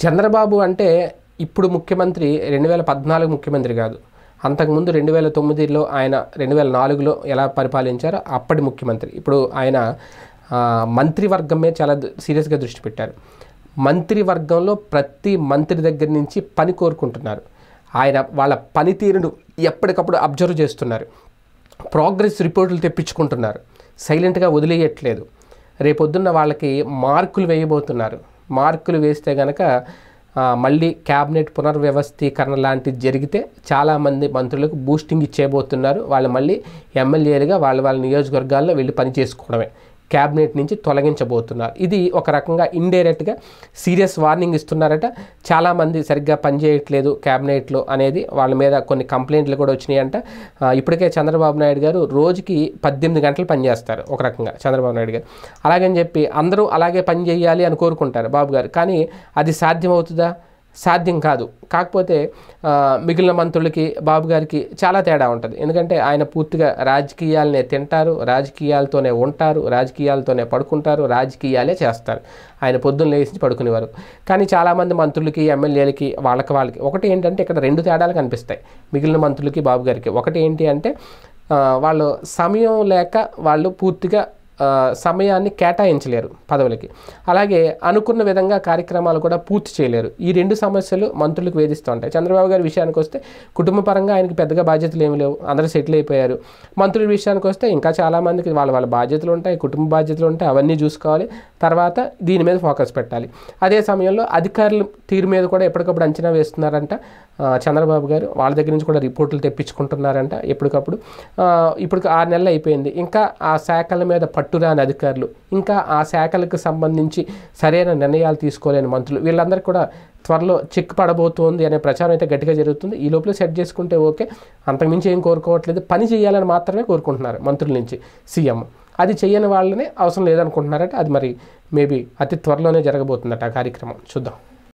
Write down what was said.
చంద్రబాబు అంటే ఇప్పుడు ముఖ్యమంత్రి 2014 ముఖ్యమంత్రి కాదు. అంతకుముందు 2009లో ఆయన 2004లో ఎలా పరిపాలించారో అప్పటి ముఖ్యమంత్రి. ఇప్పుడు ఆయన మంత్రివర్గం మీద చాలా సీరియస్గా దృష్టి పెట్టారు. మంత్రివర్గంలో ప్రతి మంత్రి దగ్గర నుంచి పని కోరుకుంటున్నారు. ఆయన వాళ్ళ పనితీరును ఎప్పటికప్పుడు అబ్జర్వ్ చేస్తున్నారు. ప్రోగ్రెస్ రిపోర్టులు తెప్పించుకుంటున్నారు. సైలెంట్గా వదిలేయట్లేదు. రేపొద్దున్న వాళ్ళకి మార్కులు వేయబోతున్నారు. మార్కులు వేస్తే కనుక మళ్ళీ క్యాబినెట్ పునర్వ్యవస్థీకరణ లాంటిది జరిగితే చాలామంది మంత్రులకు బూస్టింగ్ ఇచ్చేయబోతున్నారు. వాళ్ళు మళ్ళీ ఎమ్మెల్యేలుగా వాళ్ళ నియోజకవర్గాల్లో వెళ్ళి పని చేసుకోవడమే. క్యాబినెట్ నుంచి తొలగించబోతున్నారు. ఇది ఒక రకంగా ఇండైరెక్ట్గా సీరియస్ వార్నింగ్ ఇస్తున్నారట. చాలామంది సరిగ్గా పనిచేయట్లేదు క్యాబినెట్లో అనేది వాళ్ళ మీద కొన్ని కంప్లైంట్లు కూడా వచ్చినాయంట. ఇప్పటికే చంద్రబాబు నాయుడు గారు రోజుకి 18 గంటలు పనిచేస్తారు ఒక రకంగా చంద్రబాబు నాయుడు గారు. అలాగని చెప్పి అందరూ అలాగే పని చేయాలి అని కోరుకుంటారు బాబు గారు. కానీ అది సాధ్యమవుతుందా? సాధ్యం కాదు. కాకపోతే మిగిలిన మంత్రులకి బాబు గారికి చాలా తేడా ఉంటుంది. ఎందుకంటే ఆయన పూర్తిగా రాజకీయాలనే తింటారు, రాజకీయాలతోనే ఉంటారు, రాజకీయాలతోనే పడుకుంటారు, రాజకీయాలే చేస్తారు. ఆయన పొద్దున్న లేచి పడుకునేవారు. కానీ చాలామంది మంత్రులకి ఎమ్మెల్యేలకి వాళ్ళకి ఒకటి ఏంటంటే ఇక్కడ 2 తేడాలు కనిపిస్తాయి మిగిలిన మంత్రులకి బాబు గారికి. ఒకటి ఏంటి అంటే వాళ్ళు సమయం లేక వాళ్ళు పూర్తిగా సమయాన్ని కేటాయించలేరు పదవులకి. అలాగే అనుకున్న విధంగా కార్యక్రమాలు కూడా పూర్తి చేయలేరు. ఈ 2 సమస్యలు మంత్రులకు వేధిస్తూ ఉంటాయి. చంద్రబాబు గారి విషయానికి వస్తే కుటుంబ పరంగా ఆయనకి పెద్దగా బాధ్యతలు ఏమి లేవు, అందరూ సెటిల్ అయిపోయారు. మంత్రుల విషయానికి వస్తే ఇంకా చాలామందికి వాళ్ళ బాధ్యతలు ఉంటాయి, కుటుంబ బాధ్యతలు ఉంటాయి, అవన్నీ చూసుకోవాలి. తర్వాత దీని మీద ఫోకస్ పెట్టాలి. అదే సమయంలో అధికారుల తీరు మీద కూడా ఎప్పటికప్పుడు అంచనా వేస్తున్నారంట చంద్రబాబు గారు. వాళ్ళ దగ్గర నుంచి కూడా రిపోర్టులు తెప్పించుకుంటున్నారంట ఎప్పటికప్పుడు. ఇప్పుడు 6 నెలలు అయిపోయింది. ఇంకా ఆ శాఖల మీద పట్టురాని అధికారులు, ఇంకా ఆ శాఖలకు సంబంధించి సరైన నిర్ణయాలు తీసుకోలేని మంత్రులు, వీళ్ళందరికీ కూడా త్వరలో చెక్ పడబోతోంది అనే ప్రచారం అయితే గట్టిగా జరుగుతుంది. ఈ లోపల సెట్ చేసుకుంటే ఓకే, అంతకుమించి ఏం కోరుకోవట్లేదు. పని చేయాలని మాత్రమే కోరుకుంటున్నారు మంత్రుల నుంచి సీఎం. అది చేయని వాళ్ళనే అవసరం లేదనుకుంటున్నారట. అది మరి మేబీ అతి త్వరలోనే జరగబోతుందట ఆ కార్యక్రమం. చూద్దాం.